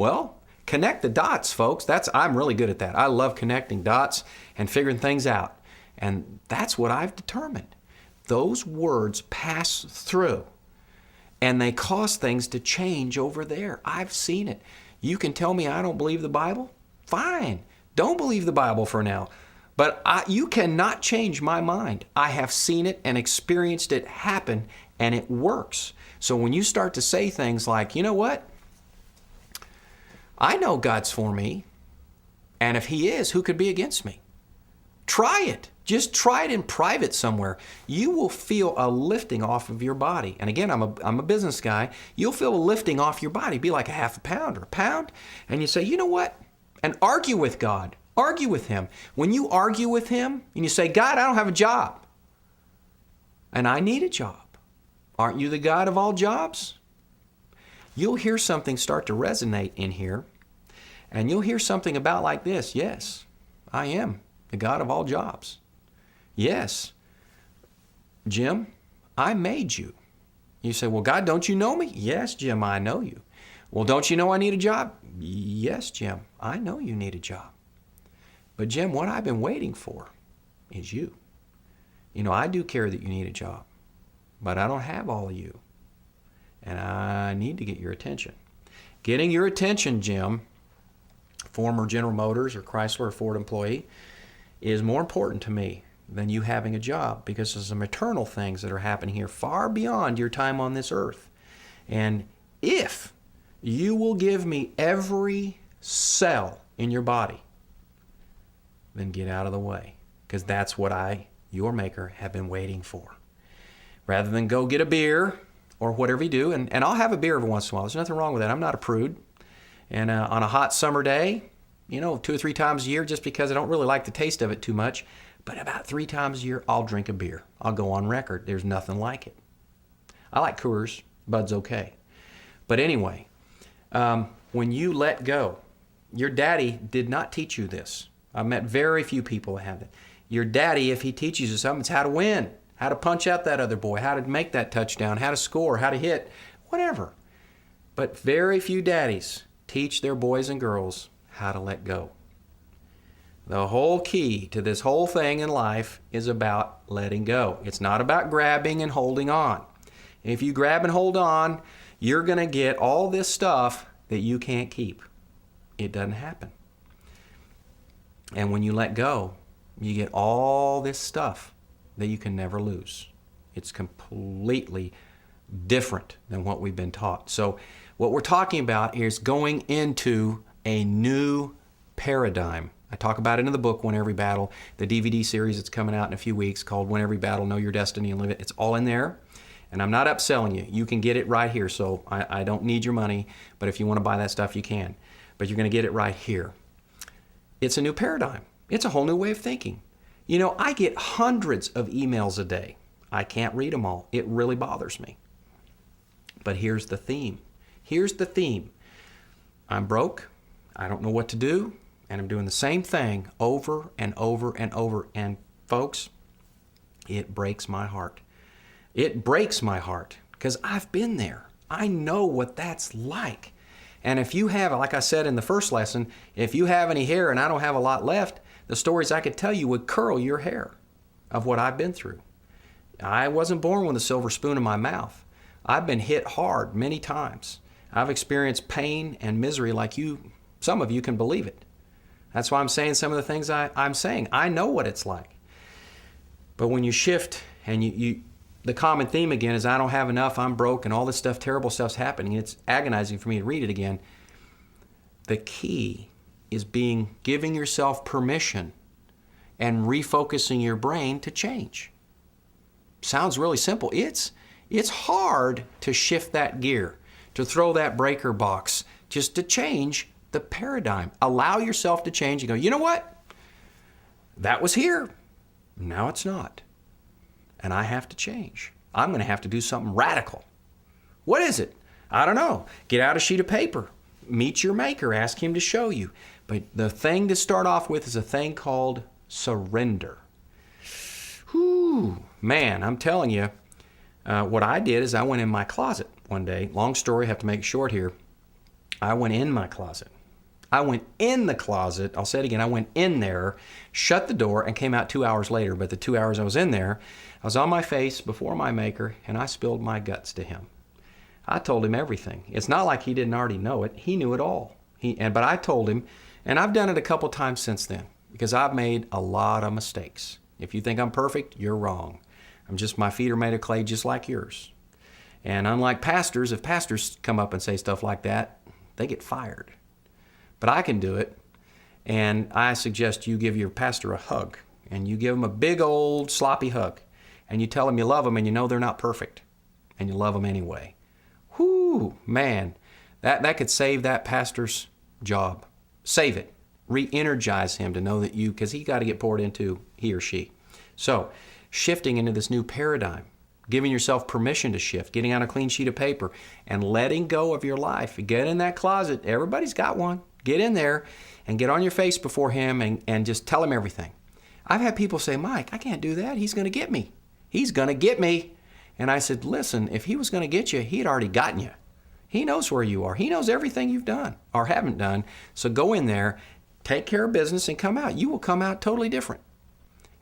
Well, connect the dots, folks. I'm really good at that. I love connecting dots and figuring things out. And that's what I've determined. Those words pass through, and they cause things to change over there. I've seen it. You can tell me I don't believe the Bible? Fine. Don't believe the Bible for now. But you cannot change my mind. I have seen it and experienced it happen, and it works. So when you start to say things like, you know what? I know God's for me, and if He is, who could be against me? Try it. Just try it in private somewhere. You will feel a lifting off of your body. And again, I'm a business guy. You'll feel a lifting off your body. It'd be like a half a pound or a pound. And you say, you know what? And argue with God. Argue with Him. When you argue with Him and you say, God, I don't have a job. And I need a job. Aren't you the God of all jobs? You'll hear something start to resonate in here. And you'll hear something about like this. Yes, I am the God of all jobs. Yes, Jim, I made you. You say, well, God, don't you know me? Yes, Jim, I know you. Well, don't you know I need a job? Yes, Jim, I know you need a job. But Jim, what I've been waiting for is you. You know, I do care that you need a job, but I don't have all of you. And I need to get your attention. Getting your attention, Jim, former General Motors or Chrysler or Ford employee, is more important to me than you having a job, because there's some eternal things that are happening here far beyond your time on this earth. And if you will give me every cell in your body, then get out of the way, because that's what I, your maker, have been waiting for. Rather than go get a beer or whatever you do, and I'll have a beer every once in a while. There's nothing wrong with that. I'm not a prude. And on a hot summer day, 2 or 3 times a year, just because I don't really like the taste of it too much, but about 3 times a year, I'll drink a beer. I'll go on record. There's nothing like it. I like Coors. Bud's okay. But anyway, when you let go, your daddy did not teach you this. I've met very few people who have it. Your daddy, if he teaches you something, it's how to win, how to punch out that other boy, how to make that touchdown, how to score, how to hit, whatever. But very few daddies teach their boys and girls how to let go. The whole key to this whole thing in life is about letting go. It's not about grabbing and holding on. If you grab and hold on, you're going to get all this stuff that you can't keep. It doesn't happen. And when you let go, you get all this stuff that you can never lose. It's completely different than what we've been taught. So what we're talking about is going into a new paradigm. I talk about it in the book, Win Every Battle, the DVD series that's coming out in a few weeks called Win Every Battle, Know Your Destiny and Live It. It's all in there. And I'm not upselling you. You can get it right here. So I don't need your money, but if you want to buy that stuff, you can. But you're going to get it right here. It's a new paradigm. It's a whole new way of thinking. I get hundreds of emails a day. I can't read them all. It really bothers me. But here's the theme. Here's the theme. I'm broke. I don't know what to do. And I'm doing the same thing over and over and over. And folks, it breaks my heart. It breaks my heart because I've been there. I know what that's like. And if you have, like I said in the first lesson, if you have any hair and I don't have a lot left, the stories I could tell you would curl your hair of what I've been through. I wasn't born with a silver spoon in my mouth. I've been hit hard many times. I've experienced pain and misery like you, some of you can believe it. That's why I'm saying some of the things I'm saying. I know what it's like. But when you shift and the common theme again is I don't have enough, I'm broke, and all this stuff, terrible stuff's happening. It's agonizing for me to read it again. The key is giving yourself permission and refocusing your brain to change. Sounds really simple. It's hard to shift that gear, to throw that breaker box, just to change the paradigm. Allow yourself to change and go, you know what? That was here. Now it's not. And I have to change. I'm going to have to do something radical. What is it? I don't know. Get out a sheet of paper. Meet your maker. Ask him to show you. But the thing to start off with is a thing called surrender. Whew, man, I'm telling you, what I did is I went in my closet one day. Long story, have to make it short here. I went in my closet. I went in the closet. I'll say it again. I went in there, shut the door, and came out 2 hours later. But the 2 hours I was in there, I was on my face before my Maker, and I spilled my guts to him. I told him everything. It's not like he didn't already know it. He knew it all. But I told him, and I've done it a couple times since then because I've made a lot of mistakes. If you think I'm perfect, you're wrong. My feet are made of clay just like yours. And unlike pastors, if pastors come up and say stuff like that, they get fired. But I can do it, and I suggest you give your pastor a hug, and you give him a big old sloppy hug, and you tell him you love him, and you know they're not perfect, and you love them anyway. Whoo, man, that could save that pastor's job. Save it. Re-energize him to know that because he got to get poured into, he or she. So, shifting into this new paradigm, giving yourself permission to shift, getting on a clean sheet of paper, and letting go of your life. Get in that closet. Everybody's got one. Get in there and get on your face before him and just tell him everything. I've had people say, Mike, I can't do that. He's going to get me. He's going to get me. And I said, listen, if he was going to get you, he had already gotten you. He knows where you are. He knows everything you've done or haven't done. So go in there, take care of business, and come out. You will come out totally different.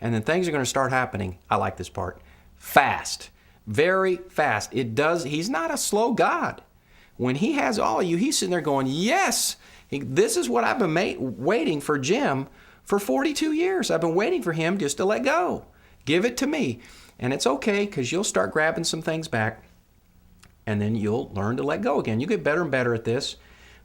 And then things are going to start happening. I like this part. Fast. Very fast. He's not a slow God. When he has all of you, he's sitting there going, yes, this is what I've been waiting for Jim for 42 years. I've been waiting for him just to let go. Give it to me. And it's okay because you'll start grabbing some things back and then you'll learn to let go again. You get better and better at this.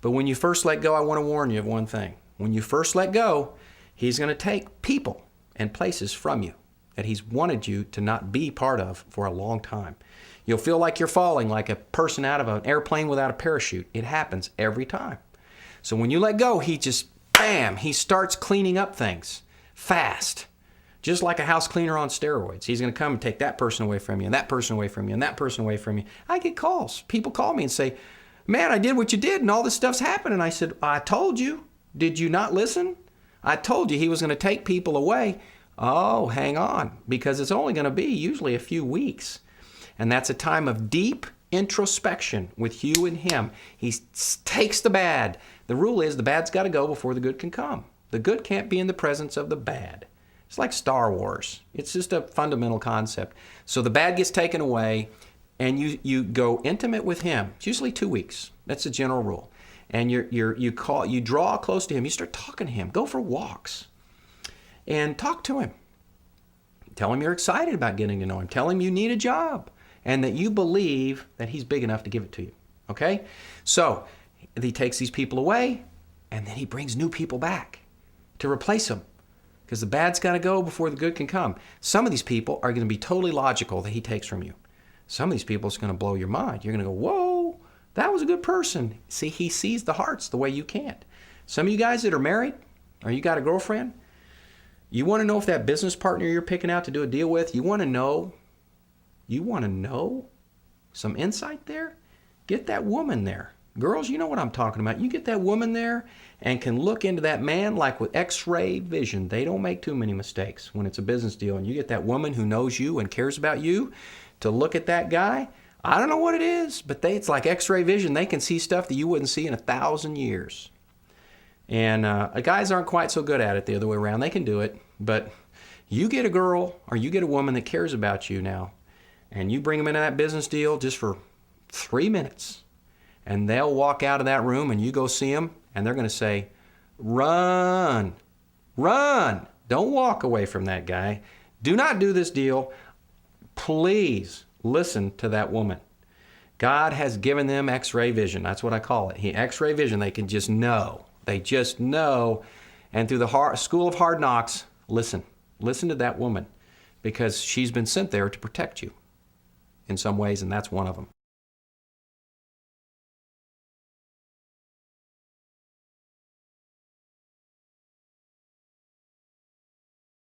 But when you first let go, I want to warn you of one thing. When you first let go, he's going to take people and places from you that he's wanted you to not be part of for a long time. You'll feel like you're falling like a person out of an airplane without a parachute. It happens every time. So when you let go, he just, bam, he starts cleaning up things fast. Just like a house cleaner on steroids. He's going to come and take that person away from you, and that person away from you, and that person away from you. I get calls. People call me and say, man, I did what you did, and all this stuff's happened. And I said, I told you. Did you not listen? I told you he was going to take people away. Oh, hang on, because it's only going to be usually a few weeks. And that's a time of deep introspection with you and him. He takes the bad. The rule is the bad's got to go before the good can come. The good can't be in the presence of the bad. It's like Star Wars. It's just a fundamental concept. So the bad gets taken away, and you go intimate with him. It's usually 2 weeks. That's the general rule. And you draw close to him. You start talking to him. Go for walks, and talk to him. Tell him you're excited about getting to know him. Tell him you need a job, and that you believe that he's big enough to give it to you. Okay? So he takes these people away, and then he brings new people back to replace them. Because the bad's got to go before the good can come. Some of these people are going to be totally logical that he takes from you. Some of these people, it's going to blow your mind. You're going to go, whoa, that was a good person. See, he sees the hearts the way you can't. Some of you guys that are married, or you got a girlfriend, you want to know if that business partner you're picking out to do a deal with, you want to know some insight there? Get that woman there. Girls, you know what I'm talking about. You get that woman there and can look into that man like with x-ray vision. They don't make too many mistakes when it's a business deal. And you get that woman who knows you and cares about you to look at that guy. I don't know what it is, but it's like x-ray vision. They can see stuff that you wouldn't see in 1,000 years. And guys aren't quite so good at it the other way around. They can do it. But you get a girl or you get a woman that cares about you now, and you bring them into that business deal just for 3 minutes. And they'll walk out of that room and you go see them and they're going to say, run, run. Don't walk away from that guy. Do not do this deal. Please listen to that woman. God has given them x-ray vision. That's what I call it. X-ray vision. They can just know. They just know. And through the school of hard knocks, listen. Listen to that woman because she's been sent there to protect you in some ways, and that's one of them.